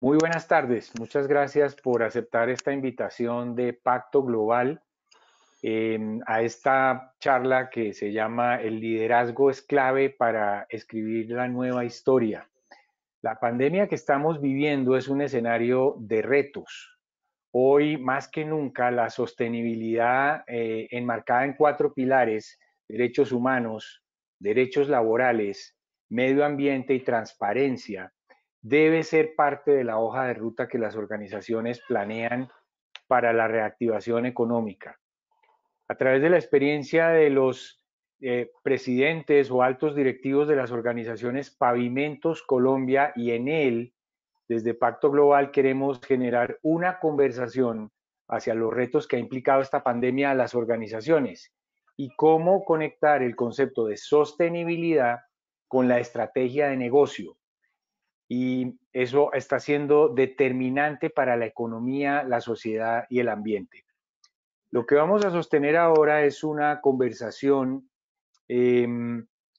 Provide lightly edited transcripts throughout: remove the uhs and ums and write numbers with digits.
Muy buenas tardes. Muchas gracias por aceptar esta invitación de Pacto Global a esta charla que se llama El liderazgo es clave para escribir la nueva historia. La pandemia que estamos viviendo es un escenario de retos. Hoy, más que nunca, la sostenibilidad enmarcada en 4 pilares: derechos humanos, derechos laborales, medio ambiente y transparencia, debe ser parte de la hoja de ruta que las organizaciones planean para la reactivación económica. A través de la experiencia de los presidentes o altos directivos de las organizaciones Pavimentos Colombia y Enel, desde Pacto Global queremos generar una conversación hacia los retos que ha implicado esta pandemia a las organizaciones y cómo conectar el concepto de sostenibilidad con la estrategia de negocio. Y eso está siendo determinante para la economía, la sociedad y el ambiente. Lo que vamos a sostener ahora es una conversación eh,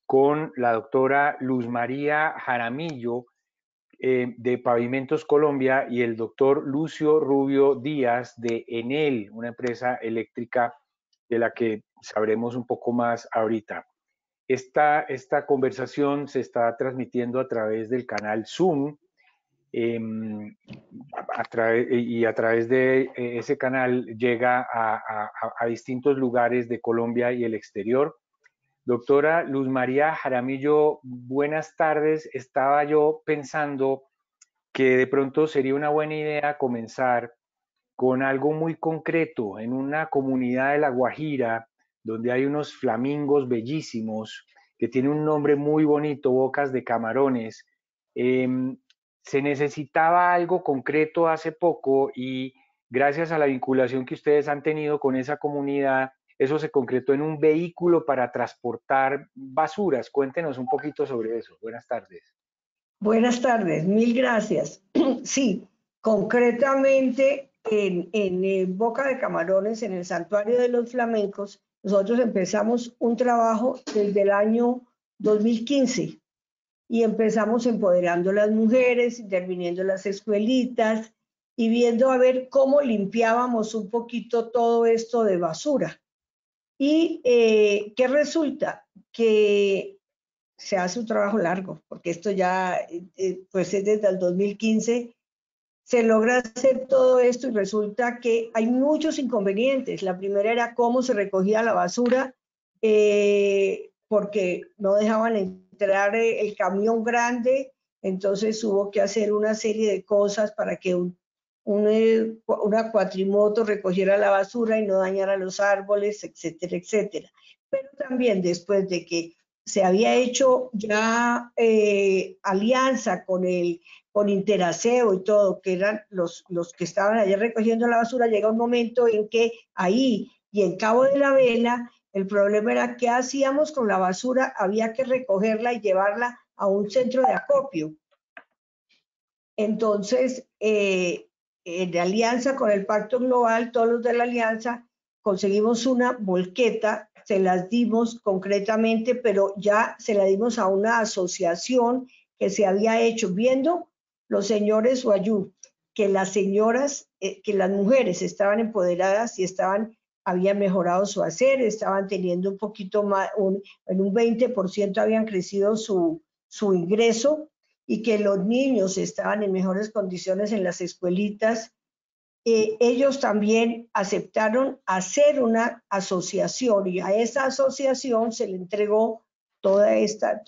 con la doctora Luz María Jaramillo, de Pavimentos Colombia, y el doctor Lucio Rubio Díaz de Enel, una empresa eléctrica de la que sabremos un poco más ahorita. Esta conversación se está transmitiendo a través del canal Zoom, eh, y a través de ese canal llega a distintos lugares de Colombia y el exterior. Doctora Luz María Jaramillo, buenas tardes. Estaba yo pensando que de pronto sería una buena idea comenzar con algo muy concreto en una comunidad de La Guajira, donde hay unos flamingos bellísimos que tienen un nombre muy bonito, Bocas de Camarones. Se necesitaba algo concreto hace poco y gracias a la vinculación que ustedes han tenido con esa comunidad, eso se concretó en un vehículo para transportar basuras. Cuéntenos un poquito sobre eso. Buenas tardes. Buenas tardes, mil gracias. Sí, concretamente en Boca de Camarones, en el Santuario de los Flamencos, nosotros empezamos un trabajo desde el año 2015 y empezamos empoderando a las mujeres, interviniendo en las escuelitas y viendo a ver cómo limpiábamos un poquito todo esto de basura. ¿Y qué resulta? Que se hace un trabajo largo, porque esto ya pues es desde el 2015, se logra hacer todo esto y resulta que hay muchos inconvenientes. La primera era cómo se recogía la basura, porque no dejaban entrar el camión grande, entonces hubo que hacer una serie de cosas para que una cuatrimoto recogiera la basura y no dañara los árboles, etcétera, etcétera. Pero también después de que se había hecho ya alianza con Interaseo y todo, que eran los que estaban allá recogiendo la basura, llega un momento en que ahí y en Cabo de la Vela, el problema era qué hacíamos con la basura, había que recogerla y llevarla a un centro de acopio. Entonces, de alianza con el Pacto Global, todos los de la alianza, conseguimos una volqueta, se las dimos concretamente, pero ya se la dimos a una asociación que se había hecho, viendo los señores Guayú, que las señoras, que las mujeres estaban empoderadas y habían mejorado su hacer, estaban teniendo un poquito más, en un 20% habían crecido su ingreso, y que los niños estaban en mejores condiciones en las escuelitas. Ellos también aceptaron hacer una asociación y a esa asociación se le entregó toda esta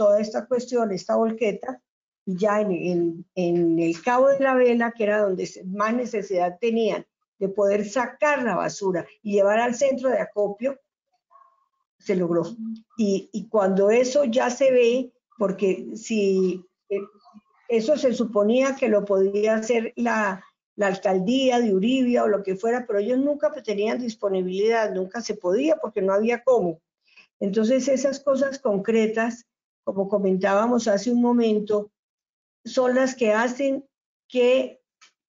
cuestión, esta volqueta, y ya en el Cabo de la Vela, que era donde más necesidad tenían de poder sacar la basura y llevar al centro de acopio, se logró. Y cuando eso ya se ve, porque si eso se suponía que lo podía hacer la alcaldía de Uribia o lo que fuera, pero ellos nunca tenían disponibilidad, nunca se podía porque no había cómo. Entonces esas cosas concretas, como comentábamos hace un momento, son las que hacen que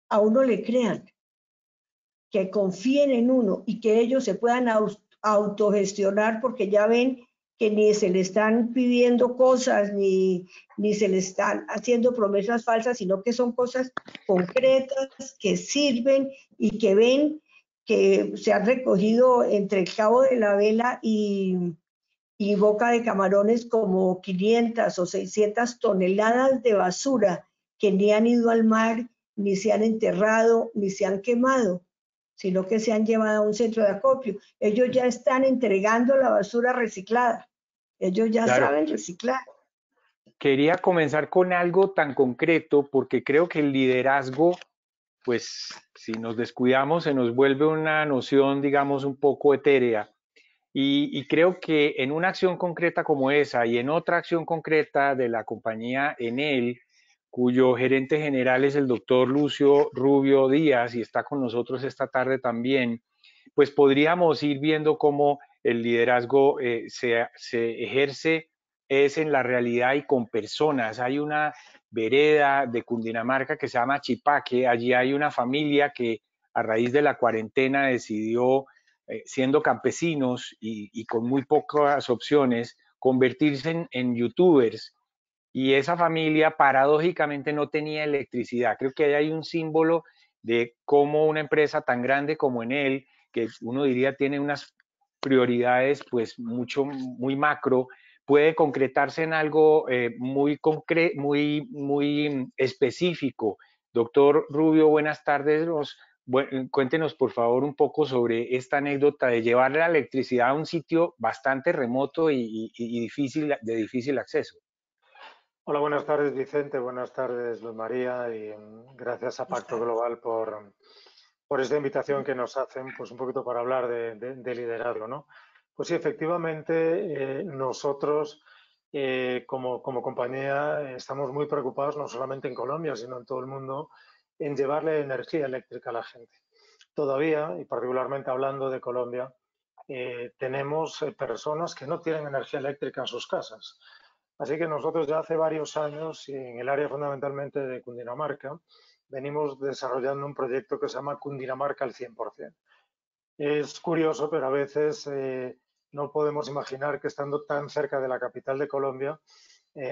a uno le crean, que confíen en uno y que ellos se puedan autogestionar, porque ya ven que ni se le están pidiendo cosas, ni se le están haciendo promesas falsas, sino que son cosas concretas que sirven y que ven que se han recogido entre el Cabo de la Vela y Boca de Camarones como 500 o 600 toneladas de basura que ni han ido al mar, ni se han enterrado, ni se han quemado, sino que se han llevado a un centro de acopio. Ellos ya están entregando la basura reciclada. Ellos ya Claro, saben reciclar. quería comenzar con algo tan concreto porque creo que el liderazgo, pues si nos descuidamos, se nos vuelve una noción, digamos, un poco etérea. Y creo que en una acción concreta como esa y en otra acción concreta de la compañía Enel, cuyo gerente general es el doctor Lucio Rubio Díaz y está con nosotros esta tarde también, pues podríamos ir viendo cómo el liderazgo se ejerce es en la realidad y con personas. Hay una vereda de Cundinamarca que se llama Chipaque, allí hay una familia que a raíz de la cuarentena decidió siendo campesinos y con muy pocas opciones, convertirse en youtubers. Y esa familia paradójicamente no tenía electricidad. Creo que ahí hay un símbolo de cómo una empresa tan grande como Enel, que uno diría tiene unas prioridades pues muy macro, puede concretarse en algo muy específico. Doctor Rubio, buenas tardes. Cuéntenos por favor un poco sobre esta anécdota de llevar la electricidad a un sitio bastante remoto y de difícil acceso. Hola, buenas tardes Vicente, buenas tardes Luz María y gracias a Pacto Global por esta invitación que nos hacen, pues un poquito para hablar de liderazgo, ¿no? Pues sí, efectivamente, nosotros como compañía estamos muy preocupados, no solamente en Colombia, sino en todo el mundo, en llevarle energía eléctrica a la gente. Todavía, y particularmente hablando de Colombia, tenemos personas que no tienen energía eléctrica en sus casas. Así que nosotros ya hace varios años, y en el área fundamentalmente de Cundinamarca, venimos desarrollando un proyecto que se llama Cundinamarca al 100%. Es curioso, pero a veces no podemos imaginar que estando tan cerca de la capital de Colombia,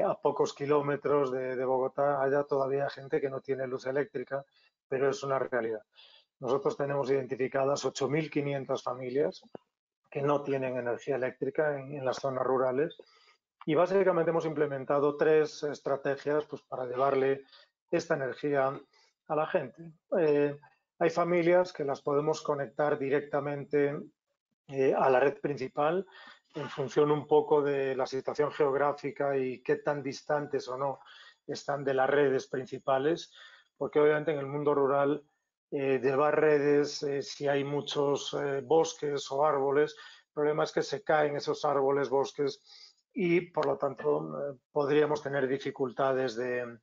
a pocos kilómetros de Bogotá, haya todavía gente que no tiene luz eléctrica, pero es una realidad. Nosotros tenemos identificadas 8.500 familias que no tienen energía eléctrica en las zonas rurales y básicamente hemos implementado tres estrategias pues, para llevarle esta energía a la gente. Hay familias que las podemos conectar directamente a la red principal en función un poco de la situación geográfica y qué tan distantes o no están de las redes principales, porque obviamente en el mundo rural llevar redes, si hay muchos bosques o árboles, el problema es que se caen esos árboles, bosques y por lo tanto podríamos tener dificultades de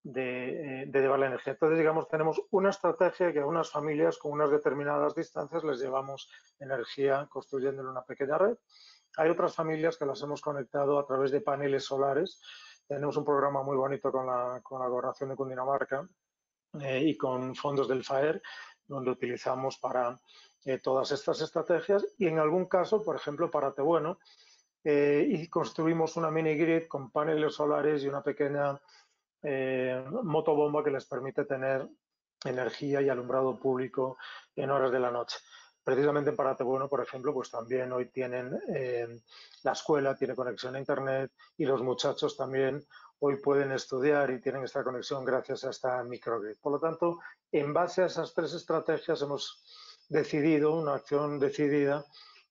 llevar la energía. Entonces, digamos, tenemos una estrategia que a unas familias con unas determinadas distancias les llevamos energía construyendo una pequeña red. Hay otras familias que las hemos conectado a través de paneles solares. Tenemos un programa muy bonito con la Gobernación de Cundinamarca y con fondos del FAER, donde utilizamos para todas estas estrategias y en algún caso, por ejemplo, para Tebueno, y construimos una mini grid con paneles solares y una pequeña motobomba que les permite tener energía y alumbrado público en horas de la noche. Precisamente en Paratebueno, por ejemplo, pues también hoy tienen la escuela, tiene conexión a Internet y los muchachos también hoy pueden estudiar y tienen esta conexión gracias a esta microgrid. Por lo tanto, en base a esas tres estrategias hemos decidido, una acción decidida,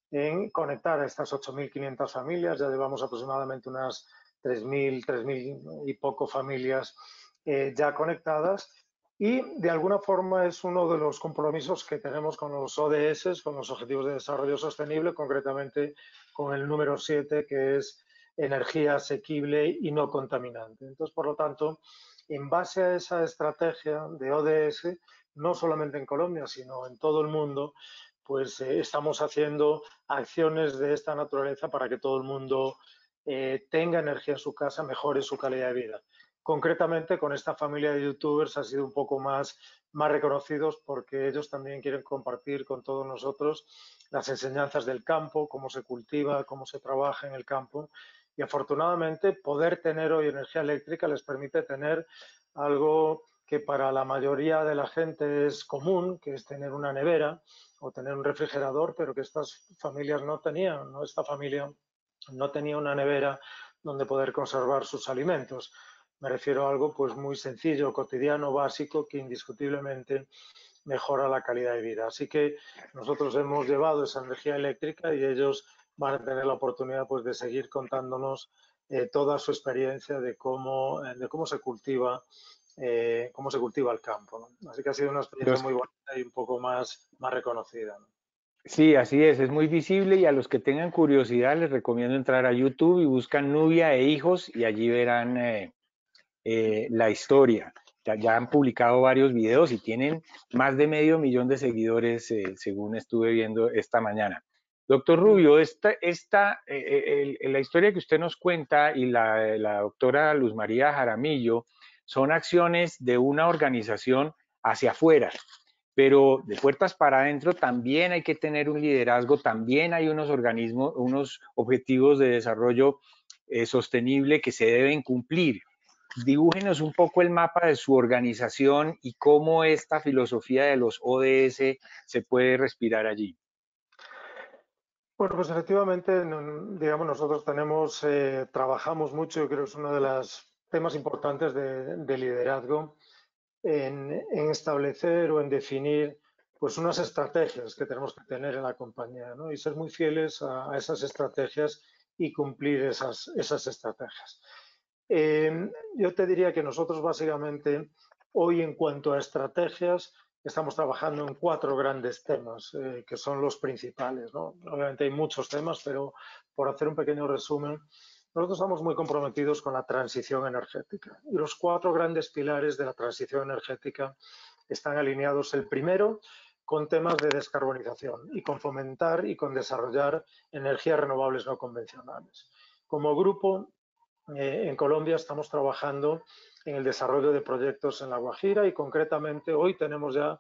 en conectar a estas 8.500 familias. Ya llevamos aproximadamente unas 3.000 y poco familias ya conectadas y de alguna forma es uno de los compromisos que tenemos con los ODS, con los Objetivos de Desarrollo Sostenible, concretamente con el número 7, que es energía asequible y no contaminante. Entonces, por lo tanto, en base a esa estrategia de ODS, no solamente en Colombia, sino en todo el mundo, pues estamos haciendo acciones de esta naturaleza para que todo el mundo tenga energía en su casa, mejore su calidad de vida. concretamente con esta familia de youtubers ha sido un poco más reconocidos porque ellos también quieren compartir con todos nosotros las enseñanzas del campo, cómo se cultiva, cómo se trabaja en el campo. Y afortunadamente poder tener hoy energía eléctrica les permite tener algo que para la mayoría de la gente es común, que es tener una nevera o tener un refrigerador, pero que estas familias no tenían, ¿no? Esta familia no tenía una nevera donde poder conservar sus alimentos. Me refiero a algo pues muy sencillo, cotidiano, básico, que indiscutiblemente mejora la calidad de vida. Así que nosotros hemos llevado esa energía eléctrica y ellos van a tener la oportunidad pues de seguir contándonos toda su experiencia de cómo se cultiva el campo, ¿no? Así que ha sido una experiencia Los, muy bonita y un poco más reconocida, ¿no? sí, así es muy visible y a los que tengan curiosidad les recomiendo entrar a YouTube y buscan Nubia e hijos y allí verán la historia. Ya han publicado varios videos y tienen más de 500.000 de seguidores, según estuve viendo esta mañana. Doctor Rubio, la historia que usted nos cuenta y la doctora Luz María Jaramillo son acciones de una organización hacia afuera, pero de puertas para adentro también hay que tener un liderazgo, también hay unos organismos, unos objetivos de desarrollo sostenible que se deben cumplir. Dibújenos un poco el mapa de su organización y cómo esta filosofía de los ODS se puede respirar allí. Bueno, pues efectivamente, digamos, nosotros trabajamos mucho, yo creo que es uno de los temas importantes de liderazgo en establecer o en definir pues unas estrategias que tenemos que tener en la compañía, ¿no? Y ser muy fieles a esas estrategias y cumplir esas estrategias. Yo te diría que nosotros básicamente hoy en cuanto a estrategias estamos trabajando en 4 grandes temas que son los principales, ¿no? Obviamente hay muchos temas, pero por hacer un pequeño resumen, nosotros estamos muy comprometidos con la transición energética y los 4 grandes pilares de la transición energética están alineados. El primero con temas de descarbonización y con fomentar y con desarrollar energías renovables no convencionales. Como grupo, en Colombia estamos trabajando en el desarrollo de proyectos en La Guajira y concretamente hoy tenemos ya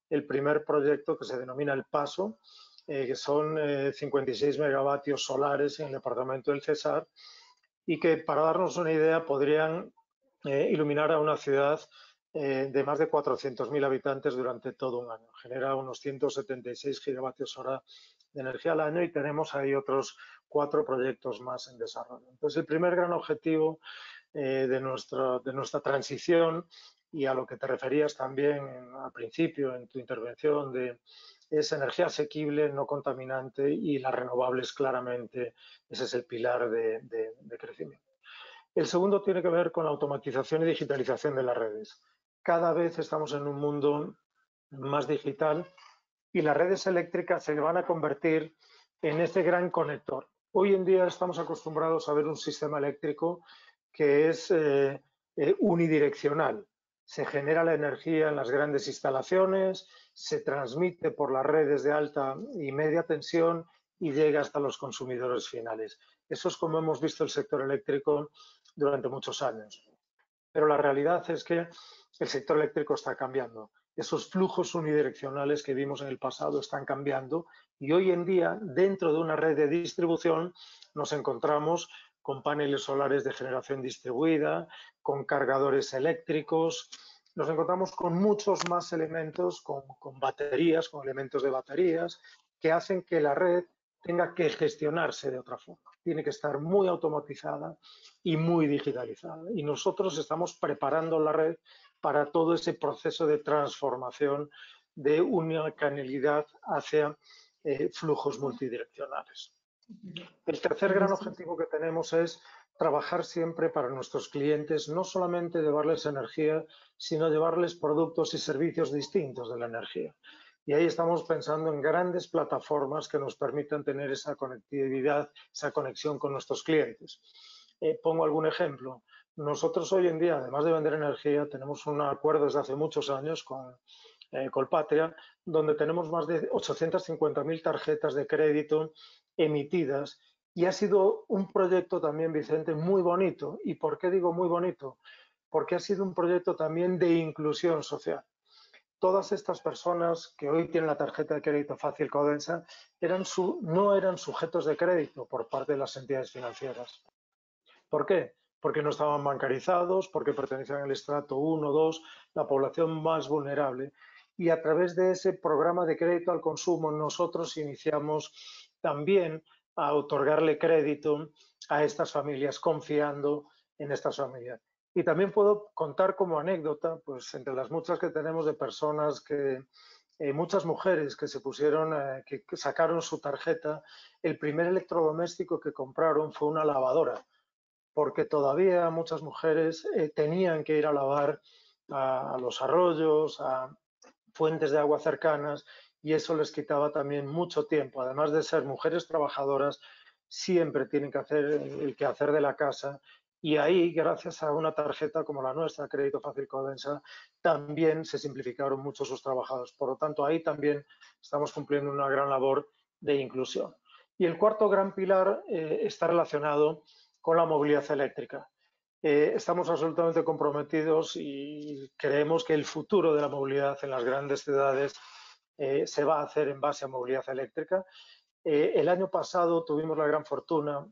el primer proyecto que se denomina El Paso, que son 56 megavatios solares en el departamento del Cesar y que, para darnos una idea, podrían iluminar a una ciudad de más de 400.000 habitantes durante todo un año. Genera unos 176 gigavatios hora de energía al año y tenemos ahí otros 4 proyectos más en desarrollo. Entonces, el primer gran objetivo de nuestra transición, y a lo que te referías también al principio en tu intervención, es energía asequible, no contaminante, y las renovables claramente, ese es el pilar de crecimiento. El segundo tiene que ver con la automatización y digitalización de las redes. Cada vez estamos en un mundo más digital y las redes eléctricas se van a convertir en ese gran conector. Hoy en día estamos acostumbrados a ver un sistema eléctrico que es unidireccional. Se genera la energía en las grandes instalaciones, se transmite por las redes de alta y media tensión y llega hasta los consumidores finales. Eso es como hemos visto el sector eléctrico durante muchos años. Pero la realidad es que el sector eléctrico está cambiando. Esos flujos unidireccionales que vimos en el pasado están cambiando y hoy en día, dentro de una red de distribución, nos encontramos con paneles solares de generación distribuida, con cargadores eléctricos, nos encontramos con muchos más elementos, con baterías, con elementos de baterías, que hacen que la red tenga que gestionarse de otra forma. Tiene que estar muy automatizada y muy digitalizada. Y nosotros estamos preparando la red para todo ese proceso de transformación de unicanalidad hacia flujos multidireccionales. El tercer gran objetivo que tenemos es trabajar siempre para nuestros clientes, no solamente llevarles energía, sino llevarles productos y servicios distintos de la energía. Y ahí estamos pensando en grandes plataformas que nos permitan tener esa conectividad, esa conexión con nuestros clientes. Pongo algún ejemplo. Nosotros hoy en día, además de vender energía, tenemos un acuerdo desde hace muchos años con Colpatria, donde tenemos más de 850.000 tarjetas de crédito emitidas. Y ha sido un proyecto también, Vicente, muy bonito. ¿Y por qué digo muy bonito? porque ha sido un proyecto también de inclusión social. Todas estas personas que hoy tienen la tarjeta de crédito fácil Codensa no eran sujetos de crédito por parte de las entidades financieras. ¿Por qué? Porque no estaban bancarizados, porque pertenecían al estrato 1, 2, la población más vulnerable. Y a través de ese programa de crédito al consumo nosotros iniciamos también a otorgarle crédito a estas familias, confiando en estas familias. Y también puedo contar como anécdota, pues entre las muchas que tenemos de personas muchas mujeres que se pusieron, que sacaron su tarjeta, el primer electrodoméstico que compraron fue una lavadora, porque todavía muchas mujeres tenían que ir a lavar a los arroyos, a fuentes de agua cercanas, y eso les quitaba también mucho tiempo. Además de ser mujeres trabajadoras, siempre tienen que hacer el quehacer de la casa, y ahí, gracias a una tarjeta como la nuestra, Crédito Fácil Codensa, también se simplificaron mucho sus trabajadores. Por lo tanto, ahí también estamos cumpliendo una gran labor de inclusión. Y el cuarto gran pilar está relacionado con la movilidad eléctrica. Estamos absolutamente comprometidos y creemos que el futuro de la movilidad en las grandes ciudades se va a hacer en base a movilidad eléctrica. El año pasado tuvimos la gran fortuna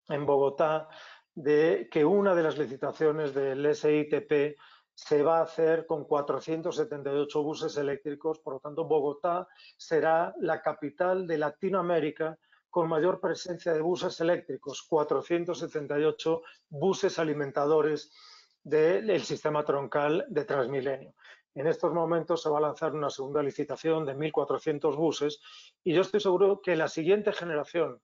en Bogotá de que una de las licitaciones del SITP se va a hacer con 478 buses eléctricos. Por lo tanto, Bogotá será la capital de Latinoamérica con mayor presencia de buses eléctricos, 478 buses alimentadores del sistema troncal de Transmilenio. En estos momentos se va a lanzar una segunda licitación de 1.400 buses y yo estoy seguro que la siguiente generación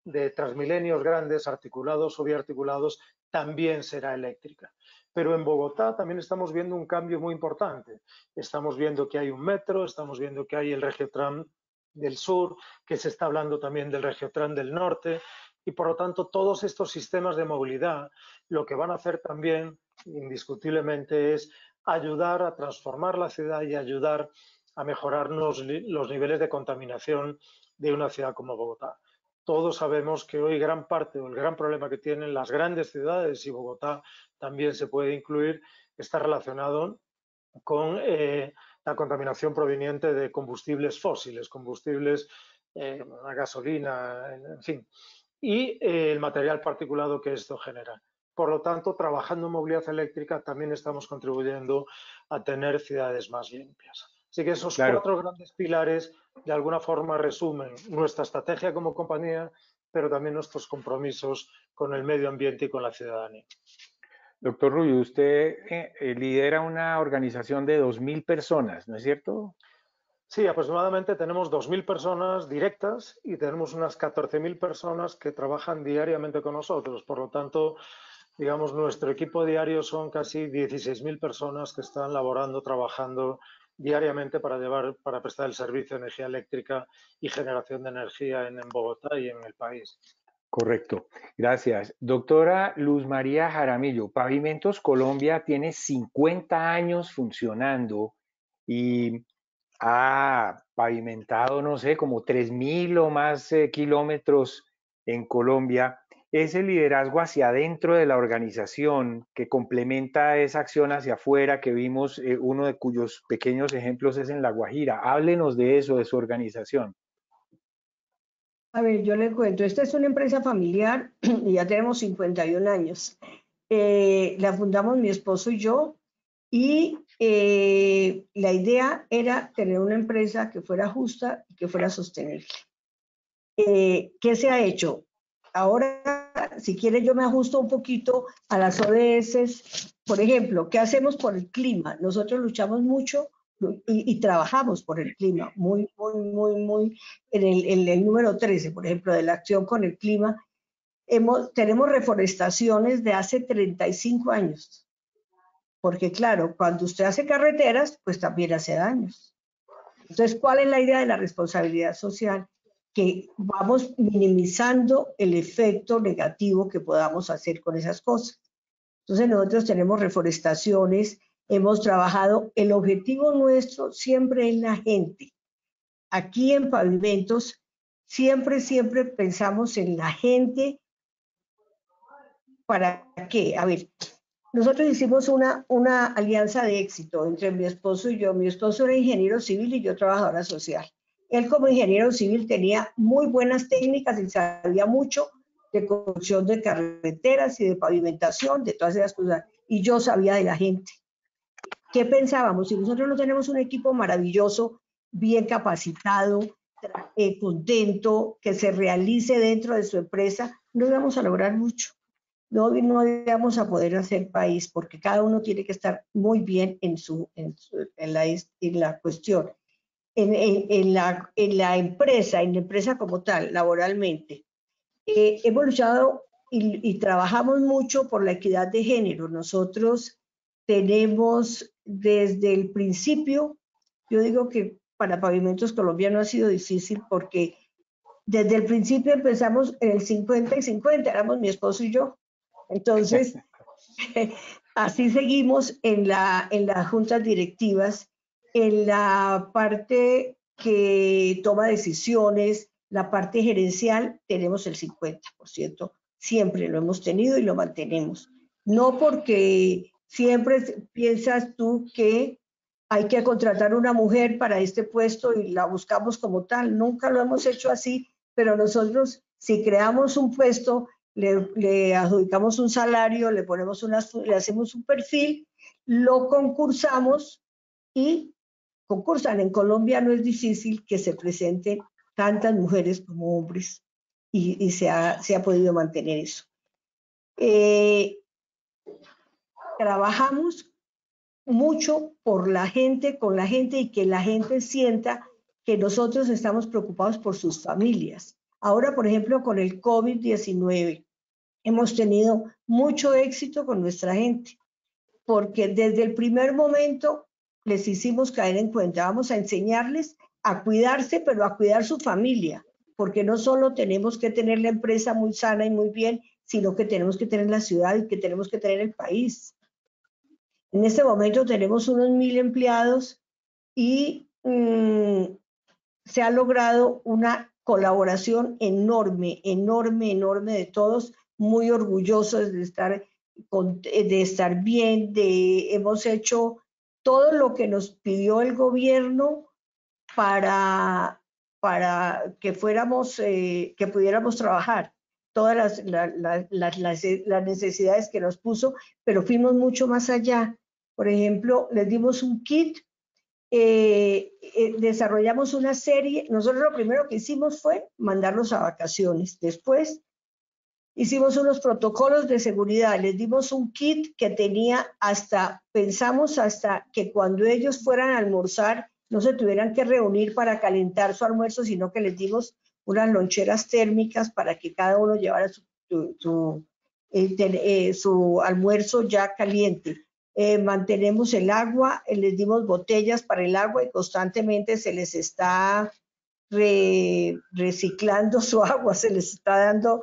de Transmilenios grandes, articulados o biarticulados, también será eléctrica. Pero en Bogotá también estamos viendo un cambio muy importante. Estamos viendo que hay un metro, estamos viendo que hay el Regiotram del sur, que se está hablando también del Regiotram del norte, y por lo tanto todos estos sistemas de movilidad lo que van a hacer también indiscutiblemente es ayudar a transformar la ciudad y ayudar a mejorar los niveles de contaminación de una ciudad como Bogotá. Todos sabemos que hoy gran parte o el gran problema que tienen las grandes ciudades, y Bogotá también se puede incluir, está relacionado con la contaminación proveniente de combustibles fósiles, combustibles, la gasolina, en fin, y el material particulado que esto genera. Por lo tanto, trabajando en movilidad eléctrica también estamos contribuyendo a tener ciudades más limpias. Así que esos cuatro grandes pilares de alguna forma resumen nuestra estrategia como compañía, pero también nuestros compromisos con el medio ambiente y con la ciudadanía. Doctor Rubio, usted lidera una organización de 2.000 personas, ¿no es cierto? Sí, aproximadamente tenemos 2.000 personas directas y tenemos unas 14.000 personas que trabajan diariamente con nosotros. Por lo tanto, digamos, nuestro equipo diario son casi 16.000 personas que están laborando, trabajando diariamente para prestar el servicio de energía eléctrica y generación de energía en Bogotá y en el país. Correcto, gracias. Doctora Luz María Jaramillo, Pavimentos Colombia tiene 50 años funcionando y ha pavimentado, no sé, como 3.000 o más kilómetros en Colombia. Ese liderazgo hacia adentro de la organización que complementa esa acción hacia afuera que vimos, uno de cuyos pequeños ejemplos es en La Guajira. Háblenos de eso, de su organización. A ver, yo le cuento, esta es una empresa familiar y ya tenemos 51 años. La fundamos mi esposo y yo y la idea era tener una empresa que fuera justa y que fuera sostenible. ¿Qué se ha hecho? Ahora, si quiere, yo me ajusto un poquito a las ODS. Por ejemplo, ¿qué hacemos por el clima? Nosotros luchamos mucho y trabajamos por el clima, muy, en el número 13, por ejemplo, de la acción con el clima. Tenemos reforestaciones de hace 35 años, porque claro, cuando usted hace carreteras, pues también hace daños. Entonces, ¿cuál es la idea de la responsabilidad social? Que vamos minimizando el efecto negativo que podamos hacer con esas cosas. Entonces, nosotros tenemos reforestaciones, hemos trabajado, el objetivo nuestro siempre es la gente. Aquí en Pavimentos, siempre pensamos en la gente. ¿Para qué? A ver, nosotros hicimos una alianza de éxito entre mi esposo y yo. Mi esposo era ingeniero civil y yo trabajadora social. Él como ingeniero civil tenía muy buenas técnicas y sabía mucho de construcción de carreteras y de pavimentación, de todas esas cosas. Y yo sabía de la gente. ¿Qué pensábamos? Si nosotros no tenemos un equipo maravilloso, bien capacitado, contento, que se realice dentro de su empresa, no íbamos a lograr mucho. No íbamos a poder hacer país porque cada uno tiene que estar muy bien en la cuestión. En la empresa como tal, laboralmente. Hemos luchado y trabajamos mucho por la equidad de género. Nosotros tenemos desde el principio, yo digo que para Pavimentos Colombia no ha sido difícil porque desde el principio empezamos en el 50 y 50, éramos mi esposo y yo. Entonces, así seguimos en las juntas directivas, en la parte que toma decisiones, la parte gerencial, tenemos el 50%. Siempre lo hemos tenido y lo mantenemos. No porque siempre piensas tú que hay que contratar una mujer para este puesto y la buscamos como tal. Nunca lo hemos hecho así, pero nosotros, si creamos un puesto, le adjudicamos un salario, le hacemos un perfil, lo concursamos y concursan. En Colombia no es difícil que se presenten tantas mujeres como hombres y se ha podido mantener eso. Trabajamos mucho por la gente, con la gente y que la gente sienta que nosotros estamos preocupados por sus familias. Ahora, por ejemplo, con el COVID-19, hemos tenido mucho éxito con nuestra gente, porque desde el primer momento les hicimos caer en cuenta, vamos a enseñarles a cuidarse, pero a cuidar su familia, porque no solo tenemos que tener la empresa muy sana y muy bien, sino que tenemos que tener la ciudad y que tenemos que tener el país. En este momento tenemos unos 1000 empleados y se ha logrado una colaboración enorme, enorme, enorme de todos, muy orgullosos de estar bien, hemos hecho todo lo que nos pidió el gobierno para que que pudiéramos trabajar, todas las necesidades que nos puso, pero fuimos mucho más allá. Por ejemplo, les dimos un kit, desarrollamos una serie. Nosotros lo primero que hicimos fue mandarlos a vacaciones. Después hicimos unos protocolos de seguridad, les dimos un kit que tenía pensamos hasta que cuando ellos fueran a almorzar no se tuvieran que reunir para calentar su almuerzo, sino que les dimos unas loncheras térmicas para que cada uno llevara su almuerzo ya caliente. Mantenemos el agua, les dimos botellas para el agua y constantemente se les está reciclando su agua, se les está dando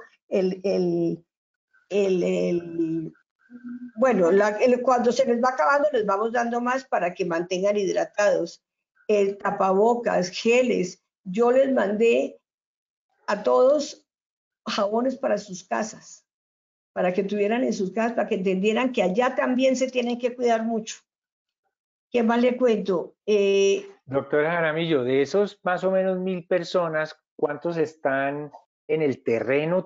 cuando se les va acabando les vamos dando más para que mantengan hidratados. El tapabocas, geles, yo les mandé a todos jabones para sus casas, para que tuvieran en sus casas, para que entendieran que allá también se tienen que cuidar mucho. ¿Qué más le cuento? Doctora Jaramillo, de esos más o menos 1000 personas, ¿cuántos están en el terreno?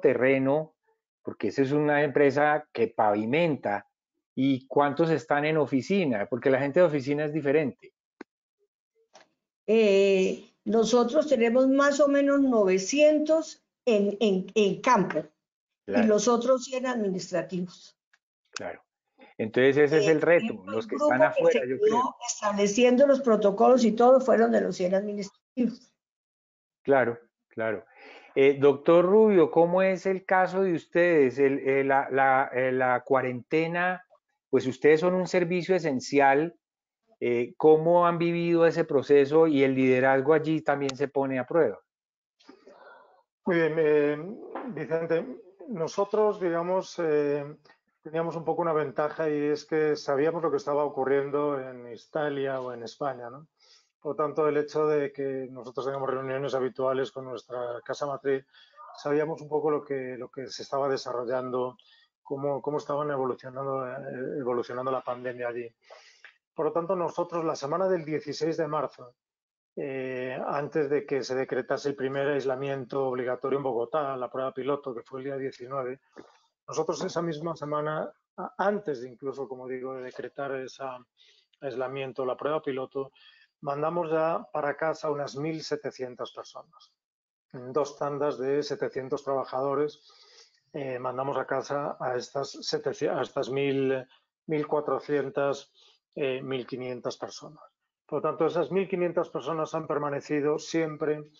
Porque esa es una empresa que pavimenta. ¿Y cuántos están en oficina? Porque la gente de oficina es diferente. Nosotros tenemos más o menos 900 en campo, claro, y los otros 100 administrativos. Claro. Entonces ese es el reto, los que están afuera, yo creo. Estableciendo los protocolos y todo fueron de los 100 administrativos. Claro, claro. Doctor Rubio, ¿cómo es el caso de ustedes? La cuarentena, pues ustedes son un servicio esencial. ¿Cómo han vivido ese proceso y el liderazgo allí también se pone a prueba? Muy bien, Vicente. Nosotros, digamos, teníamos un poco una ventaja y es que sabíamos lo que estaba ocurriendo en Italia o en España, ¿no? Por lo tanto, el hecho de que nosotros tengamos reuniones habituales con nuestra casa matriz, sabíamos un poco lo que se estaba desarrollando cómo estaban evolucionando la pandemia allí. Por lo tanto, nosotros la semana del 16 de marzo, antes de que se decretase el primer aislamiento obligatorio en Bogotá, la prueba piloto, que fue el día 19, nosotros esa misma semana, antes de incluso, como digo, de decretar ese aislamiento, la prueba piloto, mandamos ya para casa unas 1.700 personas. En 2 tandas de 700 trabajadores mandamos a casa a estas 1.400, 1.500 personas. Por lo tanto, esas 1.500 personas han permanecido siempre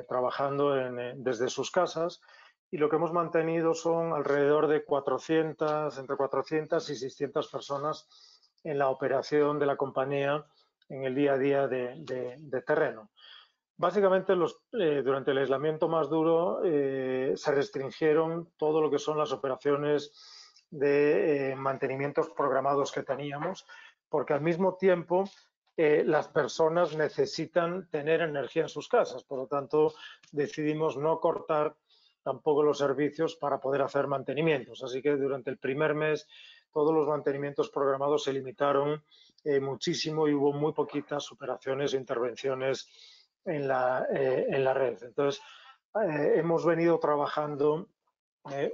trabajando desde sus casas, y lo que hemos mantenido son alrededor de 400, entre 400 y 600 personas en la operación de la compañía en el día a día de terreno. Básicamente, durante el aislamiento más duro se restringieron todo lo que son las operaciones de mantenimientos programados que teníamos, porque al mismo tiempo las personas necesitan tener energía en sus casas. Por lo tanto, decidimos no cortar tampoco los servicios para poder hacer mantenimientos. Así que durante el primer mes todos los mantenimientos programados se limitaron muchísimo y hubo muy poquitas operaciones e intervenciones en la red. Entonces, hemos venido trabajando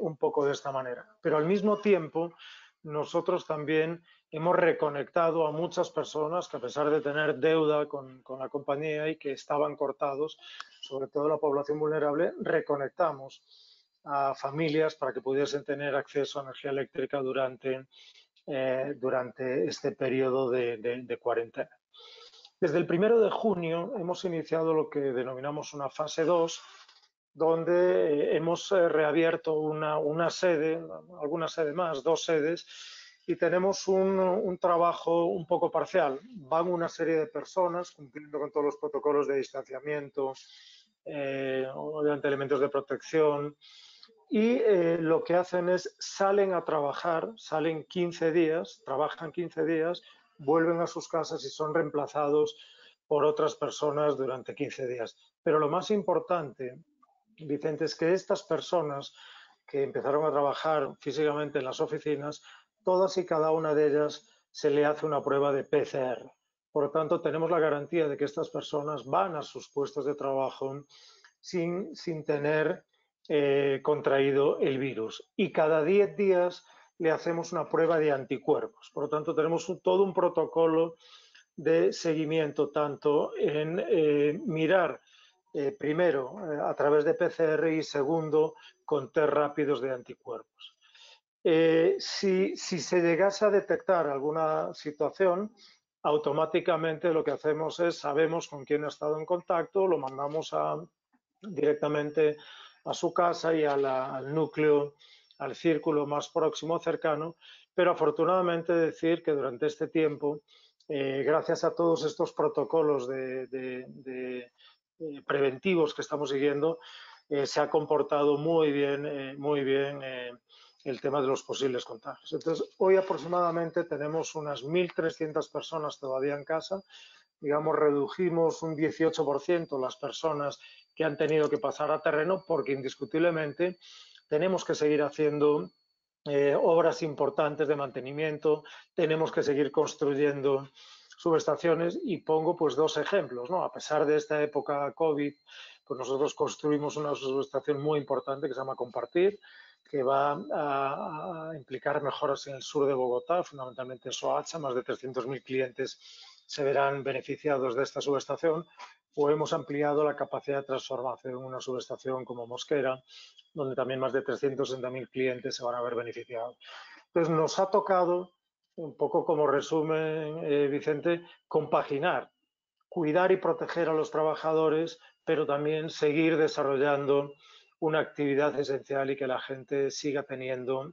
un poco de esta manera. Pero al mismo tiempo, nosotros también hemos reconectado a muchas personas que, a pesar de tener deuda con la compañía y que estaban cortados, sobre todo la población vulnerable, reconectamos a familias para que pudiesen tener acceso a energía eléctrica durante este periodo de cuarentena. Desde el 1 de junio hemos iniciado lo que denominamos una fase 2, donde hemos reabierto una sede, alguna sede más, 2 sedes, y tenemos un trabajo un poco parcial. Van una serie de personas cumpliendo con todos los protocolos de distanciamiento, obviamente elementos de protección, y lo que hacen es salen a trabajar, salen 15 días, trabajan 15 días, vuelven a sus casas y son reemplazados por otras personas durante 15 días. Pero lo más importante, Vicente, es que estas personas que empezaron a trabajar físicamente en las oficinas, todas y cada una de ellas se le hace una prueba de PCR. Por lo tanto, tenemos la garantía de que estas personas van a sus puestos de trabajo sin tener contraído el virus. Y cada 10 días le hacemos una prueba de anticuerpos. Por lo tanto, tenemos todo un protocolo de seguimiento, tanto en mirar primero a través de PCR y segundo con test rápidos de anticuerpos. Si se llegase a detectar alguna situación, automáticamente lo que hacemos es, sabemos con quién ha estado en contacto, lo mandamos directamente a su casa y al núcleo, al círculo más próximo, cercano, pero afortunadamente decir que durante este tiempo, gracias a todos estos protocolos preventivos que estamos siguiendo, se ha comportado muy bien el tema de los posibles contagios. Entonces, hoy aproximadamente tenemos unas 1.300 personas todavía en casa. Digamos, redujimos un 18% las personas que han tenido que pasar a terreno, porque indiscutiblemente tenemos que seguir haciendo obras importantes de mantenimiento, tenemos que seguir construyendo subestaciones, y pongo pues 2 ejemplos, ¿no? A pesar de esta época COVID, pues nosotros construimos una subestación muy importante que se llama Compartir, que va a implicar mejoras en el sur de Bogotá, fundamentalmente en Soacha. Más de 300.000 clientes se verán beneficiados de esta subestación, o hemos ampliado la capacidad de transformación en una subestación como Mosquera, donde también más de 360.000 clientes se van a ver beneficiados. Entonces, nos ha tocado, un poco como resumen, Vicente, compaginar, cuidar y proteger a los trabajadores, pero también seguir desarrollando una actividad esencial y que la gente siga teniendo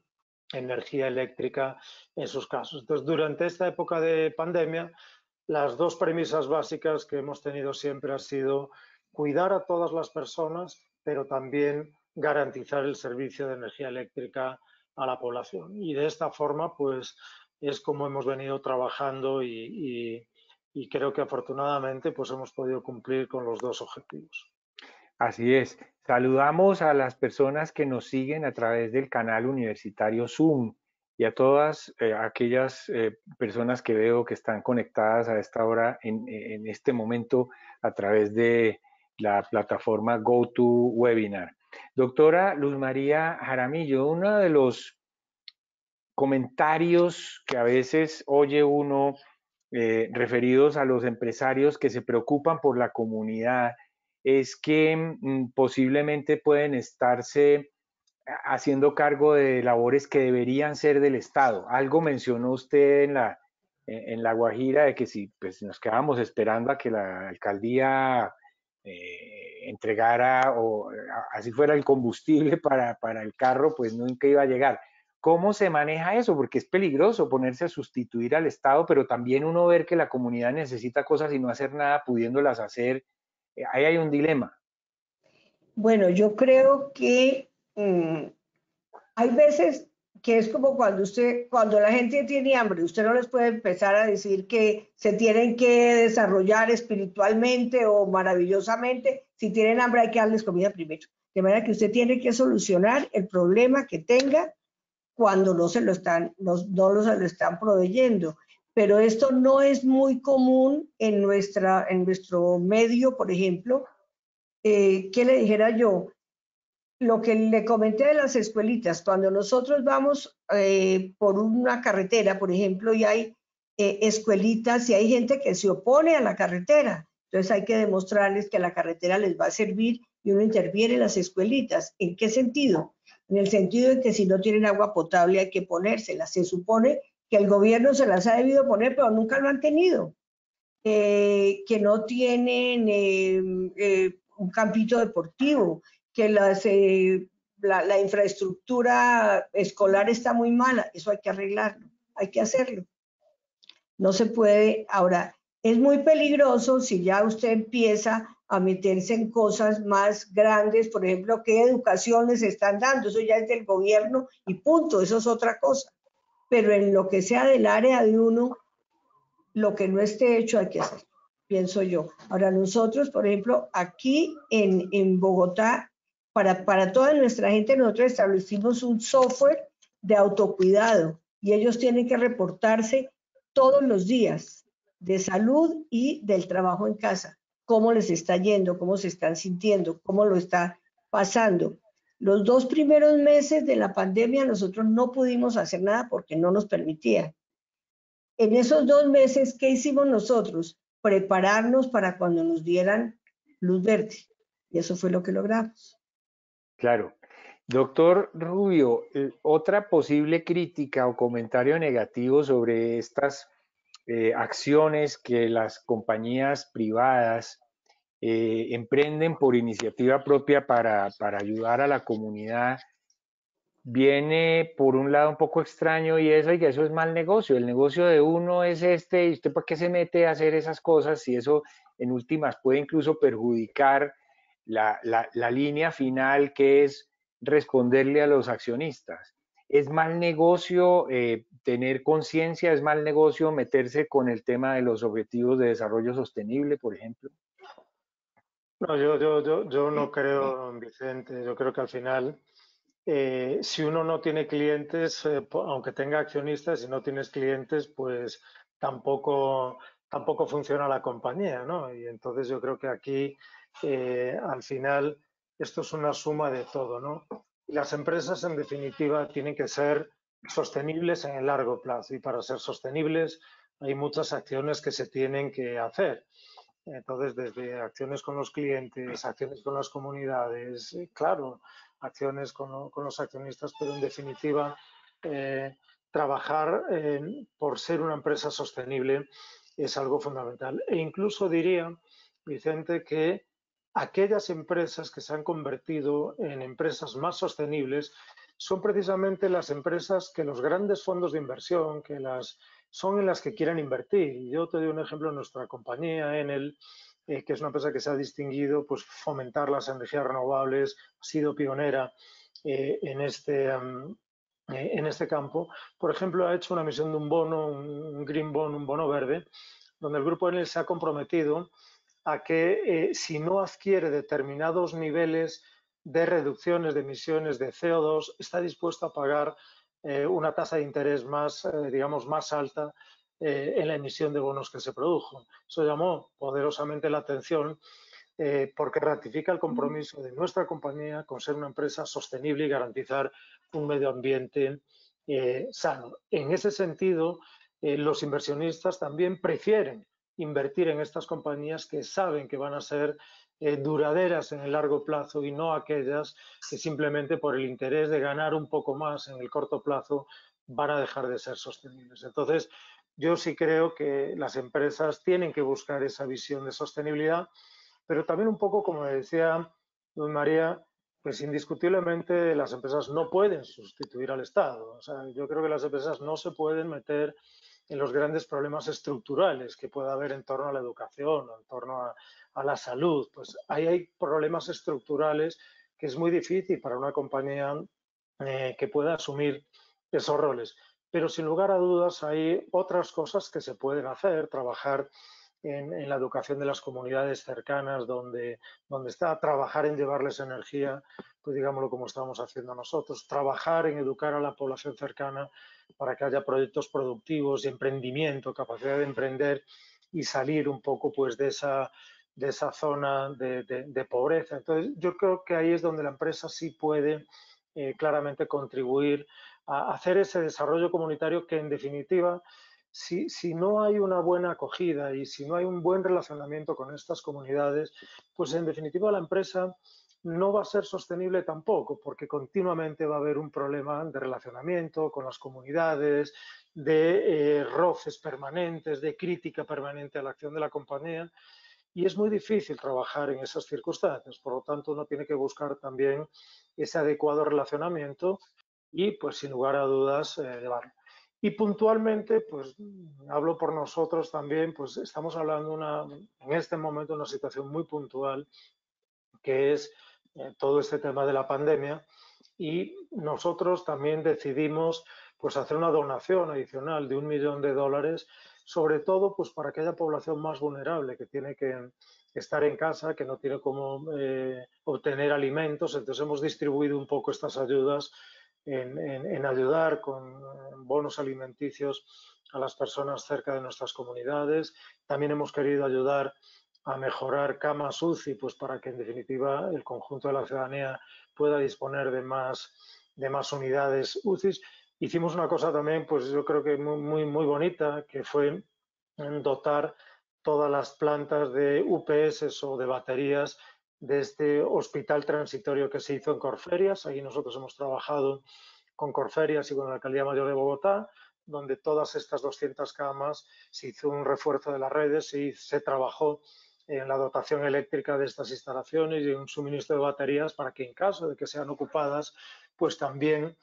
energía eléctrica en sus casas. Entonces, durante esta época de pandemia, las 2 premisas básicas que hemos tenido siempre han sido cuidar a todas las personas, pero también garantizar el servicio de energía eléctrica a la población. Y de esta forma, pues, es como hemos venido trabajando y creo que afortunadamente pues hemos podido cumplir con los 2 objetivos. Así es. Saludamos a las personas que nos siguen a través del canal universitario Zoom y a todas aquellas personas que veo que están conectadas a esta hora, en este momento, a través de la plataforma GoToWebinar. Doctora Luz María Jaramillo, uno de los comentarios que a veces oye uno referidos a los empresarios que se preocupan por la comunidad es que posiblemente pueden estarse haciendo cargo de labores que deberían ser del Estado. Algo mencionó usted en la Guajira de que si pues, nos quedábamos esperando a que la alcaldía entregara o así fuera el combustible para el carro, pues nunca iba a llegar. ¿Cómo se maneja eso? Porque es peligroso ponerse a sustituir al Estado, pero también uno ver que la comunidad necesita cosas y no hacer nada pudiéndolas hacer. Ahí hay un dilema. Bueno, yo creo que hay veces que es como cuando la gente tiene hambre, usted no les puede empezar a decir que se tienen que desarrollar espiritualmente o maravillosamente. Si tienen hambre hay que darles comida primero. De manera que usted tiene que solucionar el problema que tenga cuando no se lo están proveyendo. Pero esto no es muy común en nuestro medio, por ejemplo. ¿Qué le dijera yo? Lo que le comenté de las escuelitas, cuando nosotros vamos por una carretera, por ejemplo, y hay escuelitas y hay gente que se opone a la carretera, entonces hay que demostrarles que la carretera les va a servir y uno interviene en las escuelitas. ¿En qué sentido? En el sentido de que si no tienen agua potable hay que ponérsela. Se supone que el gobierno se las ha debido poner, pero nunca lo han tenido. Que no tienen un campito deportivo, que la infraestructura escolar está muy mala. Eso hay que arreglarlo, hay que hacerlo. No se puede. Ahora, es muy peligroso si ya usted empieza a meterse en cosas más grandes, por ejemplo, qué educación les están dando, eso ya es del gobierno y punto, eso es otra cosa. Pero en lo que sea del área de uno, lo que no esté hecho hay que hacer, pienso yo. Ahora nosotros, por ejemplo, aquí en Bogotá, para toda nuestra gente, nosotros establecimos un software de autocuidado y ellos tienen que reportarse todos los días de salud y del trabajo en casa, cómo les está yendo, cómo se están sintiendo, cómo lo está pasando. Los 2 primeros meses de la pandemia nosotros no pudimos hacer nada porque no nos permitían. En esos 2 meses, ¿qué hicimos nosotros? Prepararnos para cuando nos dieran luz verde. Y eso fue lo que logramos. Claro. Doctor Rubio, otra posible crítica o comentario negativo sobre estas acciones que las compañías privadas emprenden por iniciativa propia para ayudar a la comunidad viene por un lado un poco extraño y eso, y que eso es mal negocio. El negocio de uno es este, y usted para qué se mete a hacer esas cosas y eso en últimas puede incluso perjudicar la línea final que es responderle a los accionistas. Es mal negocio tener conciencia, es mal negocio meterse con el tema de los objetivos de desarrollo sostenible, por ejemplo. No, yo no creo, Vicente, yo creo que al final, si uno no tiene clientes, aunque tenga accionistas, si no tienes clientes, pues tampoco funciona la compañía, ¿no? Y entonces yo creo que aquí, al final, esto es una suma de todo, ¿no? Y las empresas, en definitiva, tienen que ser sostenibles en el largo plazo. Y para ser sostenibles, hay muchas acciones que se tienen que hacer. Entonces, desde acciones con los clientes, acciones con las comunidades, claro, acciones con los accionistas, pero en definitiva, trabajar por ser una empresa sostenible es algo fundamental. E incluso diría, Vicente, que aquellas empresas que se han convertido en empresas más sostenibles son precisamente las empresas que los grandes fondos de inversión, son en las que quieren invertir. Yo te doy un ejemplo en nuestra compañía, Enel, que es una empresa que se ha distinguido pues fomentar las energías renovables, ha sido pionera en este campo. Por ejemplo, ha hecho una emisión de un bono, un green bond, un bono verde, donde el grupo Enel se ha comprometido a que si no adquiere determinados niveles de reducciones de emisiones de CO2, está dispuesto a pagar una tasa de interés más, digamos, más alta en la emisión de bonos que se produjo. Eso llamó poderosamente la atención porque ratifica el compromiso de nuestra compañía con ser una empresa sostenible y garantizar un medio ambiente sano. En ese sentido, los inversionistas también prefieren invertir en estas compañías que saben que van a ser duraderas en el largo plazo y no aquellas que simplemente por el interés de ganar un poco más en el corto plazo van a dejar de ser sostenibles. Entonces, yo sí creo que las empresas tienen que buscar esa visión de sostenibilidad, pero también un poco, como decía Luz María, pues indiscutiblemente las empresas no pueden sustituir al Estado. O sea, yo creo que las empresas no se pueden meter en los grandes problemas estructurales que pueda haber en torno a la educación o en torno a la salud. Pues ahí hay problemas estructurales que es muy difícil para una compañía que pueda asumir esos roles. Pero sin lugar a dudas hay otras cosas que se pueden hacer, trabajar en la educación de las comunidades cercanas donde está, trabajar en llevarles energía, pues digámoslo como estamos haciendo nosotros, trabajar en educar a la población cercana para que haya proyectos productivos y emprendimiento, capacidad de emprender y salir un poco pues de esa zona de pobreza. Entonces yo creo que ahí es donde la empresa sí puede claramente contribuir a hacer ese desarrollo comunitario que en definitiva si no hay una buena acogida y si no hay un buen relacionamiento con estas comunidades, pues en definitiva la empresa no va a ser sostenible tampoco, porque continuamente va a haber un problema de relacionamiento con las comunidades, de roces permanentes, de crítica permanente a la acción de la compañía, y es muy difícil trabajar en esas circunstancias. Por lo tanto, uno tiene que buscar también ese adecuado relacionamiento y, pues, sin lugar a dudas, llevarlo. Y puntualmente, pues hablo por nosotros también, pues estamos hablando en este momento de una situación muy puntual que es todo este tema de la pandemia, y nosotros también decidimos pues hacer una donación adicional de $1 millón, sobre todo pues para aquella población más vulnerable que tiene que estar en casa, que no tiene cómo obtener alimentos. Entonces hemos distribuido un poco estas ayudas en ayudar con bonos alimenticios a las personas cerca de nuestras comunidades. También hemos querido ayudar a mejorar camas UCI, pues para que en definitiva el conjunto de la ciudadanía pueda disponer de más unidades UCI. Hicimos una cosa también, pues yo creo que muy bonita, que fue dotar todas las plantas de UPS o de baterías de este hospital transitorio que se hizo en Corferias. Ahí nosotros hemos trabajado con Corferias y con la Alcaldía Mayor de Bogotá, donde todas estas 200 camas se hizo un refuerzo de las redes y se trabajó en la dotación eléctrica de estas instalaciones y en un suministro de baterías para que en caso de que sean ocupadas, pues también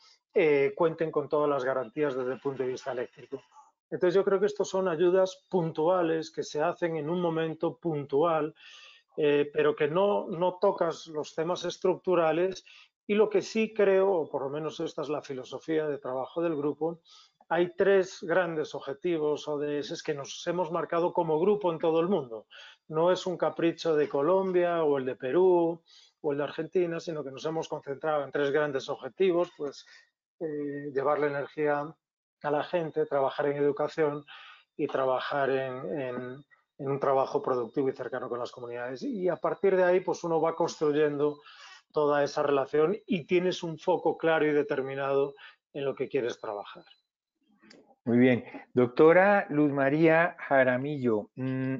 cuenten con todas las garantías desde el punto de vista eléctrico. Entonces yo creo que estos son ayudas puntuales que se hacen en un momento puntual, pero que no tocas los temas estructurales. Y lo que sí creo, o por lo menos esta es la filosofía de trabajo del grupo, hay 3 grandes objetivos ODS que nos hemos marcado como grupo en todo el mundo. No es un capricho de Colombia o el de Perú o el de Argentina, sino que nos hemos concentrado en 3 grandes objetivos, pues llevar la energía a la gente, trabajar en educación y trabajar en un trabajo productivo y cercano con las comunidades. Y a partir de ahí, pues uno va construyendo toda esa relación y tienes un foco claro y determinado en lo que quieres trabajar. Muy bien. Doctora Luz María Jaramillo,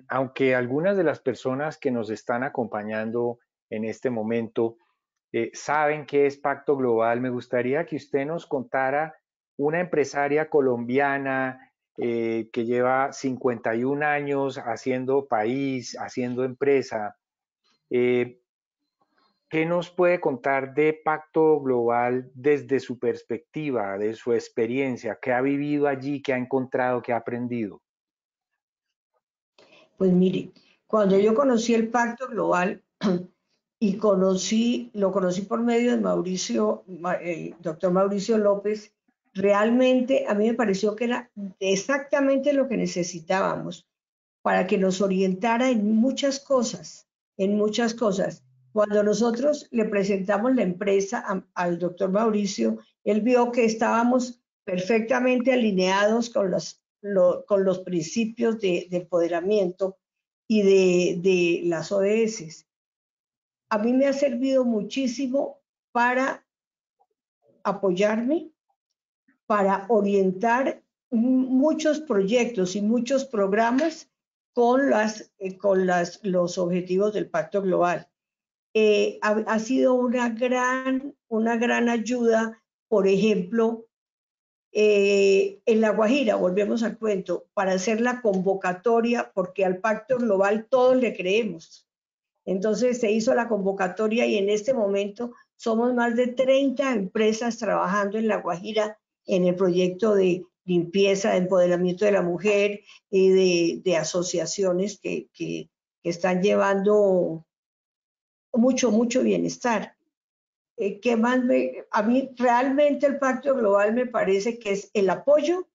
aunque algunas de las personas que nos están acompañando en este momento saben qué es Pacto Global, me gustaría que usted nos contara una empresaria colombiana que lleva 51 años haciendo país, haciendo empresa. ¿Qué nos puede contar de Pacto Global desde su perspectiva, de su experiencia? ¿Qué ha vivido allí, qué ha encontrado, qué ha aprendido? Pues mire, cuando yo conocí el Pacto Global y lo conocí por medio de Mauricio, doctor Mauricio López, realmente a mí me pareció que era exactamente lo que necesitábamos para que nos orientara en muchas cosas, en muchas cosas. Cuando nosotros le presentamos la empresa al doctor Mauricio, él vio que estábamos perfectamente alineados con los principios de empoderamiento y de las ODS. A mí me ha servido muchísimo para apoyarme, para orientar muchos proyectos y muchos programas con los objetivos del Pacto Global. Ha sido una gran ayuda, por ejemplo, en La Guajira, volvemos al cuento, para hacer la convocatoria, porque al Pacto Global todos le creemos. Entonces se hizo la convocatoria y en este momento somos más de 30 empresas trabajando en La Guajira en el proyecto de limpieza, de empoderamiento de la mujer y de asociaciones que están llevando mucho bienestar. ¿Qué más a mí realmente el Pacto Global me parece que es el apoyo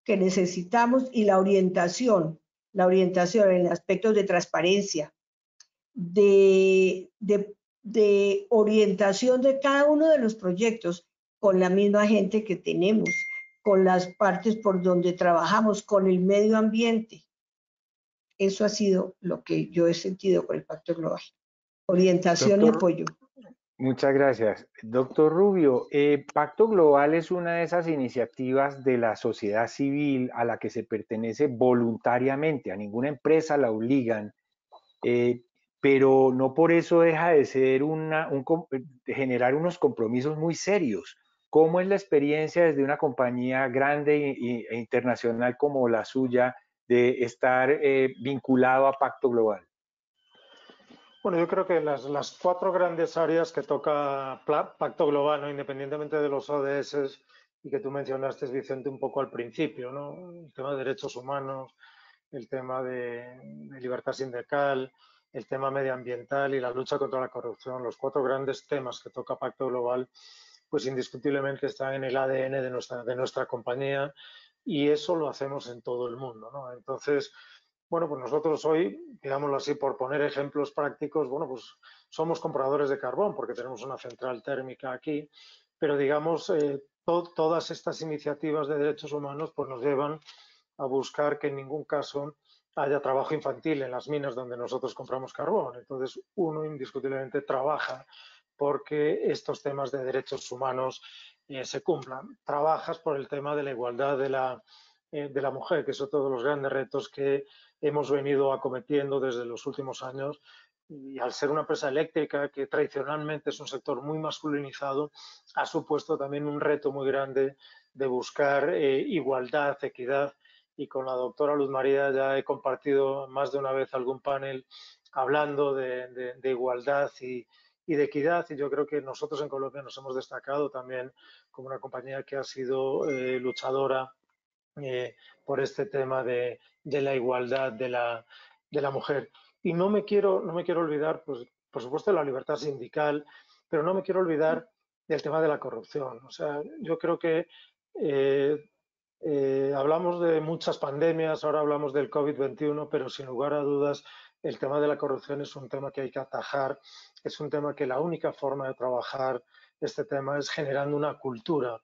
que necesitamos y la orientación en aspectos de transparencia, de orientación de cada uno de los proyectos con la misma gente que tenemos, con las partes por donde trabajamos, con el medio ambiente. Eso ha sido lo que yo he sentido con el Pacto Global. Orientación y apoyo. Muchas gracias. Doctor Rubio, Pacto Global es una de esas iniciativas de la sociedad civil a la que se pertenece voluntariamente, a ninguna empresa la obligan, pero no por eso deja de ser de generar unos compromisos muy serios. ¿Cómo es la experiencia desde una compañía grande e internacional como la suya de estar vinculado a Pacto Global? Bueno, yo creo que las cuatro grandes áreas que toca Pacto Global, ¿no? Independientemente de los ODS y que tú mencionaste, Vicente, un poco al principio, ¿no? El tema de derechos humanos, el tema de libertad sindical, el tema medioambiental y la lucha contra la corrupción, los cuatro grandes temas que toca Pacto Global, pues indiscutiblemente están en el ADN de nuestra compañía y eso lo hacemos en todo el mundo, ¿no? Entonces, bueno, pues nosotros hoy, digámoslo así, por poner ejemplos prácticos, bueno, pues somos compradores de carbón porque tenemos una central térmica aquí, pero digamos, todas estas iniciativas de derechos humanos pues nos llevan a buscar que en ningún caso haya trabajo infantil en las minas donde nosotros compramos carbón. Entonces, uno indiscutiblemente trabaja porque estos temas de derechos humanos se cumplan. Trabajas por el tema de la igualdad de la mujer, que son todos los grandes retos que hemos venido acometiendo desde los últimos años. Y al ser una empresa eléctrica que tradicionalmente es un sector muy masculinizado, ha supuesto también un reto muy grande de buscar igualdad, equidad. Y con la doctora Luz María ya he compartido más de una vez algún panel hablando de igualdad y de equidad. Y yo creo que nosotros en Colombia nos hemos destacado también como una compañía que ha sido luchadora por este tema de la igualdad de la mujer. Y no me quiero olvidar, pues, por supuesto, de la libertad sindical, pero no me quiero olvidar del tema de la corrupción. O sea, yo creo que hablamos de muchas pandemias, ahora hablamos del COVID-21, pero sin lugar a dudas el tema de la corrupción es un tema que hay que atajar, es un tema que la única forma de trabajar este tema es generando una cultura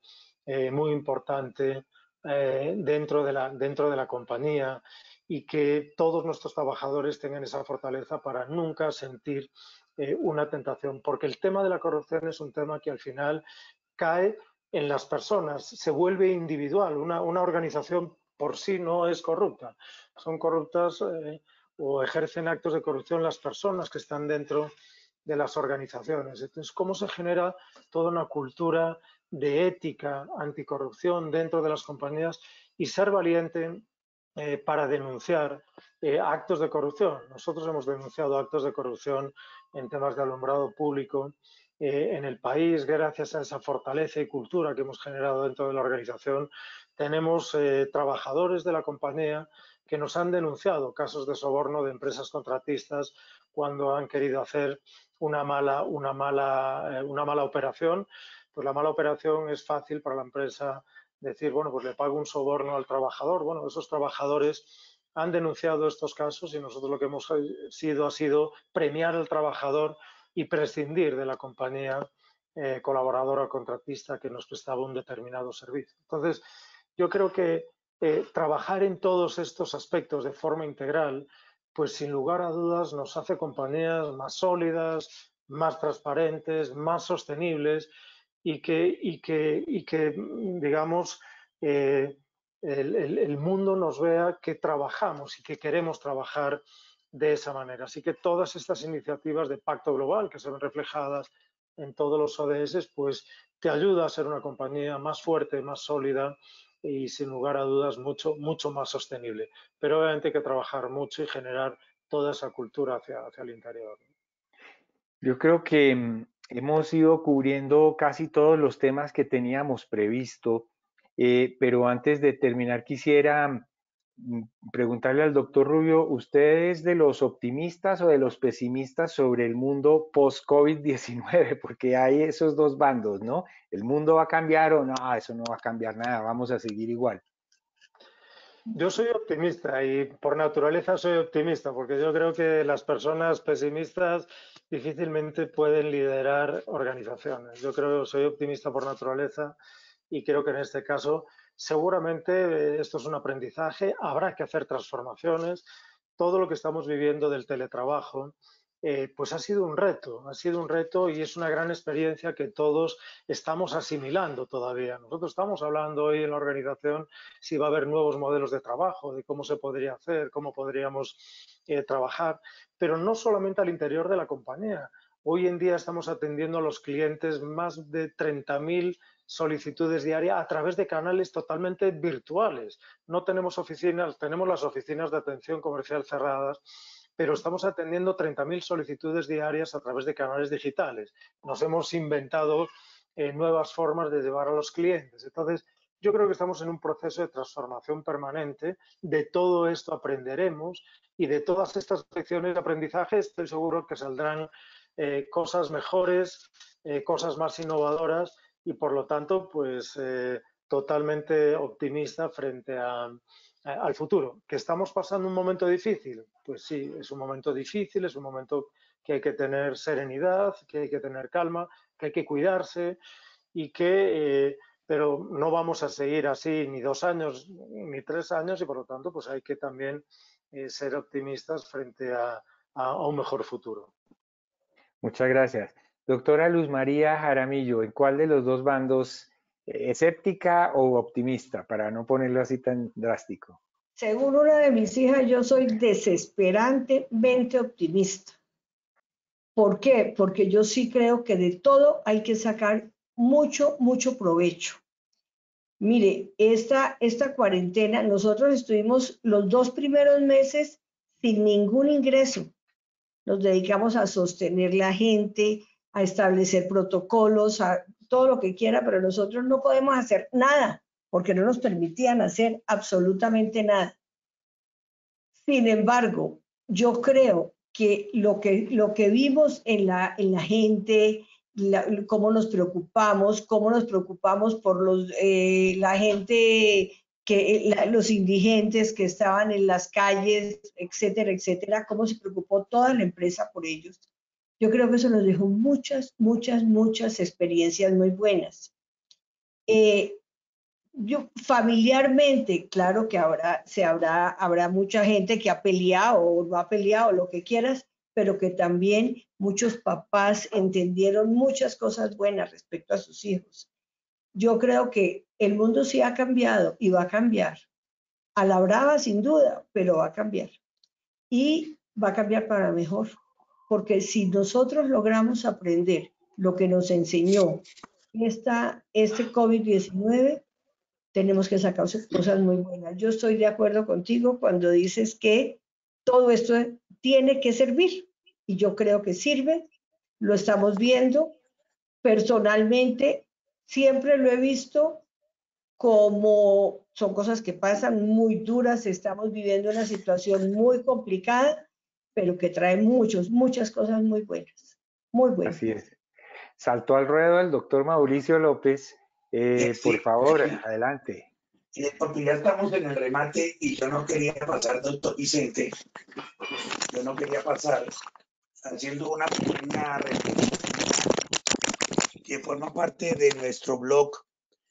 muy importante dentro de la compañía y que todos nuestros trabajadores tengan esa fortaleza para nunca sentir una tentación, porque el tema de la corrupción es un tema que al final cae en las personas, se vuelve individual. Una organización por sí no es corrupta, son corruptas o ejercen actos de corrupción las personas que están dentro de las organizaciones. Entonces, ¿cómo se genera toda una cultura de ética anticorrupción dentro de las compañías y ser valiente para denunciar actos de corrupción? Nosotros hemos denunciado actos de corrupción en temas de alumbrado público en el país, gracias a esa fortaleza y cultura que hemos generado dentro de la organización. Tenemos trabajadores de la compañía que nos han denunciado casos de soborno de empresas contratistas cuando han querido hacer una mala operación. Pues la mala operación es fácil para la empresa decir, bueno, pues le pago un soborno al trabajador. Bueno, esos trabajadores han denunciado estos casos y nosotros lo que hemos sido ha sido premiar al trabajador y prescindir de la compañía colaboradora o contratista que nos prestaba un determinado servicio. Entonces, yo creo que trabajar en todos estos aspectos de forma integral, pues sin lugar a dudas nos hace compañías más sólidas, más transparentes, más sostenibles y que digamos, el mundo nos vea que trabajamos y que queremos trabajar de esa manera. Así que todas estas iniciativas de Pacto Global que se ven reflejadas en todos los ODS, pues te ayuda a ser una compañía más fuerte, más sólida y sin lugar a dudas mucho más sostenible. Pero obviamente hay que trabajar mucho y generar toda esa cultura hacia el interior. Yo creo que hemos ido cubriendo casi todos los temas que teníamos previsto, pero antes de terminar quisiera preguntarle al doctor Rubio, ¿usted es de los optimistas o de los pesimistas sobre el mundo post-COVID-19? Porque hay esos dos bandos, ¿no? ¿El mundo va a cambiar o no? Eso no va a cambiar nada, vamos a seguir igual. Yo soy optimista y por naturaleza soy optimista porque yo creo que las personas pesimistas difícilmente pueden liderar organizaciones. Yo creo que soy optimista por naturaleza y creo que en este caso seguramente esto es un aprendizaje, habrá que hacer transformaciones. Todo lo que estamos viviendo del teletrabajo pues ha sido un reto y es una gran experiencia que todos estamos asimilando todavía. Nosotros estamos hablando hoy en la organización si va a haber nuevos modelos de trabajo, de cómo se podría hacer, cómo podríamos trabajar, pero no solamente al interior de la compañía. Hoy en día estamos atendiendo a los clientes más de 30.000 solicitudes diarias a través de canales totalmente virtuales. No tenemos oficinas, tenemos las oficinas de atención comercial cerradas, pero estamos atendiendo 30.000 solicitudes diarias a través de canales digitales. Nos hemos inventado nuevas formas de llevar a los clientes. Entonces, yo creo que estamos en un proceso de transformación permanente. De todo esto aprenderemos y de todas estas lecciones de aprendizaje estoy seguro que saldrán cosas mejores, cosas más innovadoras y por lo tanto, pues totalmente optimista frente al futuro. ¿Que estamos pasando un momento difícil? Pues sí, es un momento difícil, es un momento que hay que tener serenidad, que hay que tener calma, que hay que cuidarse y que, pero no vamos a seguir así ni 2 años ni 3 años y por lo tanto pues hay que también ser optimistas frente a un mejor futuro. Muchas gracias. Doctora Luz María Jaramillo, ¿en cuál de los dos bandos, escéptica o optimista, para no ponerlo así tan drástico? Según una de mis hijas, yo soy desesperantemente optimista. ¿Por qué? Porque yo sí creo que de todo hay que sacar mucho provecho. Mire, esta cuarentena, nosotros estuvimos los 2 primeros meses sin ningún ingreso. Nos dedicamos a sostener la gente, a establecer protocolos, a todo lo que quiera, pero nosotros no podemos hacer nada porque no nos permitían hacer absolutamente nada. Sin embargo, yo creo que lo que vimos en la gente, cómo nos preocupamos por la gente, los indigentes que estaban en las calles, etcétera, cómo se preocupó toda la empresa por ellos. Yo creo que eso nos dejó muchas experiencias muy buenas. Yo familiarmente, claro que habrá mucha gente que ha peleado o no ha peleado, lo que quieras, pero que también muchos papás entendieron muchas cosas buenas respecto a sus hijos. Yo creo que el mundo sí ha cambiado y va a cambiar. A la brava, sin duda, pero va a cambiar. Y va a cambiar para mejor. Porque si nosotros logramos aprender lo que nos enseñó este COVID-19, tenemos que sacar cosas muy buenas. Yo estoy de acuerdo contigo cuando dices que todo esto tiene que servir y yo creo que sirve, lo estamos viendo. Personalmente, siempre lo he visto como son cosas que pasan muy duras, estamos viviendo una situación muy complicada, pero que trae muchas cosas muy buenas, muy buenas. Así es. Saltó al ruedo el doctor Mauricio López. Por favor, adelante. Sí, porque ya estamos en el remate y yo no quería pasar, doctor Vicente, yo no quería pasar haciendo una pequeña reflexión que forma parte de nuestro blog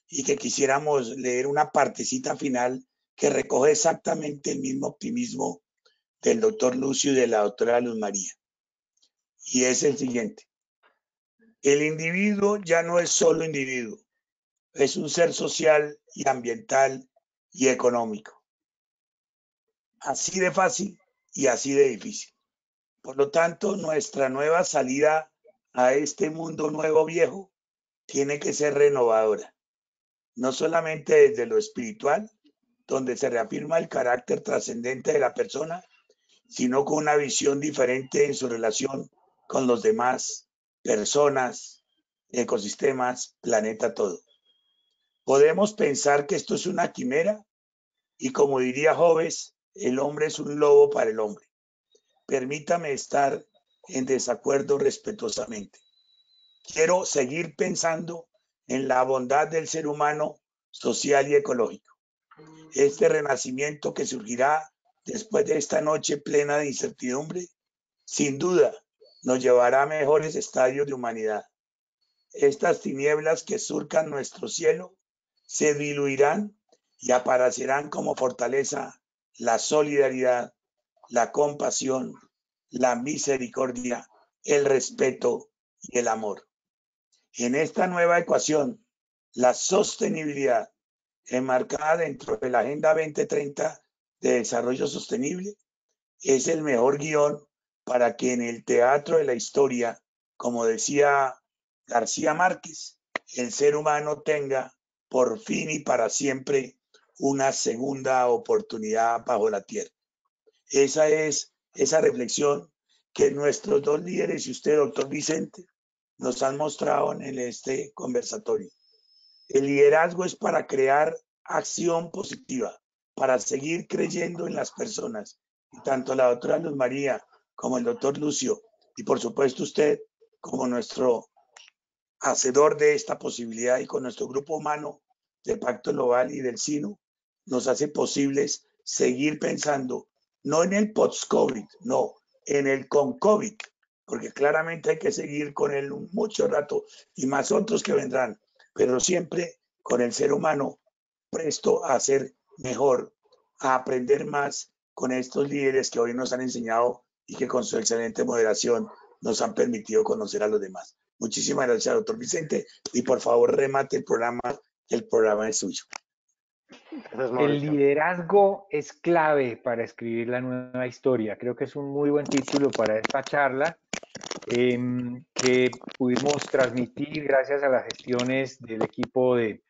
y que quisiéramos leer una partecita final que recoge exactamente el mismo optimismo del doctor Lucio y de la doctora Luz María. Y es el siguiente. El individuo ya no es solo individuo, es un ser social y ambiental y económico. Así de fácil y así de difícil. Por lo tanto, nuestra nueva salida a este mundo nuevo viejo tiene que ser renovadora, no solamente desde lo espiritual, donde se reafirma el carácter trascendente de la persona, sino con una visión diferente en su relación con los demás, personas, ecosistemas, planeta todo. Podemos pensar que esto es una quimera y, como diría Hobbes, el hombre es un lobo para el hombre. Permítame estar en desacuerdo respetuosamente. Quiero seguir pensando en la bondad del ser humano social y ecológico. Este renacimiento que surgirá después de esta noche plena de incertidumbre, sin duda nos llevará a mejores estadios de humanidad. Estas tinieblas que surcan nuestro cielo se diluirán y aparecerán como fortaleza la solidaridad, la compasión, la misericordia, el respeto y el amor. En esta nueva ecuación, la sostenibilidad, enmarcada dentro de la Agenda 2030 de Desarrollo Sostenible, es el mejor guión para que en el teatro de la historia, como decía García Márquez, el ser humano tenga por fin y para siempre una segunda oportunidad bajo la tierra. Esa es esa reflexión que nuestros dos líderes y usted, doctor Vicente, nos han mostrado en este conversatorio. El liderazgo es para crear acción positiva, para seguir creyendo en las personas. Y tanto la doctora Luz María como el doctor Lucio, y por supuesto usted, como nuestro hacedor de esta posibilidad y con nuestro grupo humano de Pacto Global y del SINU, nos hace posibles seguir pensando no en el post-COVID, no, en el con-COVID, porque claramente hay que seguir con él mucho rato y más otros que vendrán, pero siempre con el ser humano presto a ser mejor, a aprender más con estos líderes que hoy nos han enseñado y que con su excelente moderación nos han permitido conocer a los demás. Muchísimas gracias, doctor Vicente, y por favor remate el programa es suyo. Gracias, El liderazgo es clave para escribir la nueva historia. Creo que es un muy buen título para esta charla que pudimos transmitir gracias a las gestiones del equipo de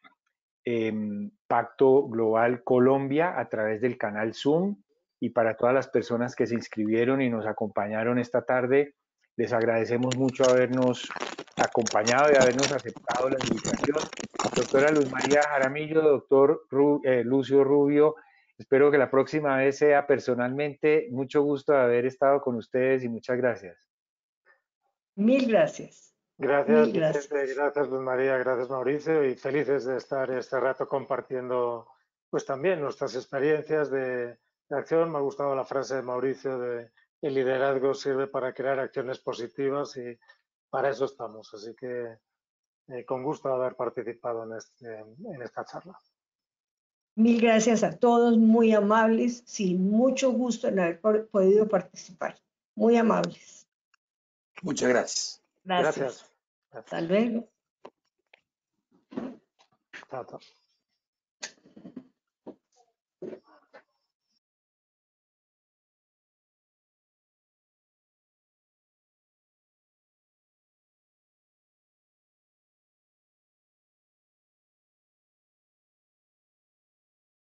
Pacto Global Colombia a través del canal Zoom, y para todas las personas que se inscribieron y nos acompañaron esta tarde, les agradecemos mucho habernos acompañado y habernos aceptado la invitación. Doctora Luz María Jaramillo, doctor Lucio Rubio, espero que la próxima vez sea personalmente. Mucho gusto de haber estado con ustedes y muchas gracias. Mil gracias. Gracias, Mil gracias. Vicente, gracias, Luz María, gracias, Mauricio, y felices de estar este rato compartiendo pues también nuestras experiencias de acción. Me ha gustado la frase de Mauricio de el liderazgo sirve para crear acciones positivas y para eso estamos. Así que con gusto haber participado en esta charla. Mil gracias a todos, muy amables, sin mucho gusto en haber podido participar. Muy amables. Muchas gracias. Gracias. Hasta luego. Chao, chao.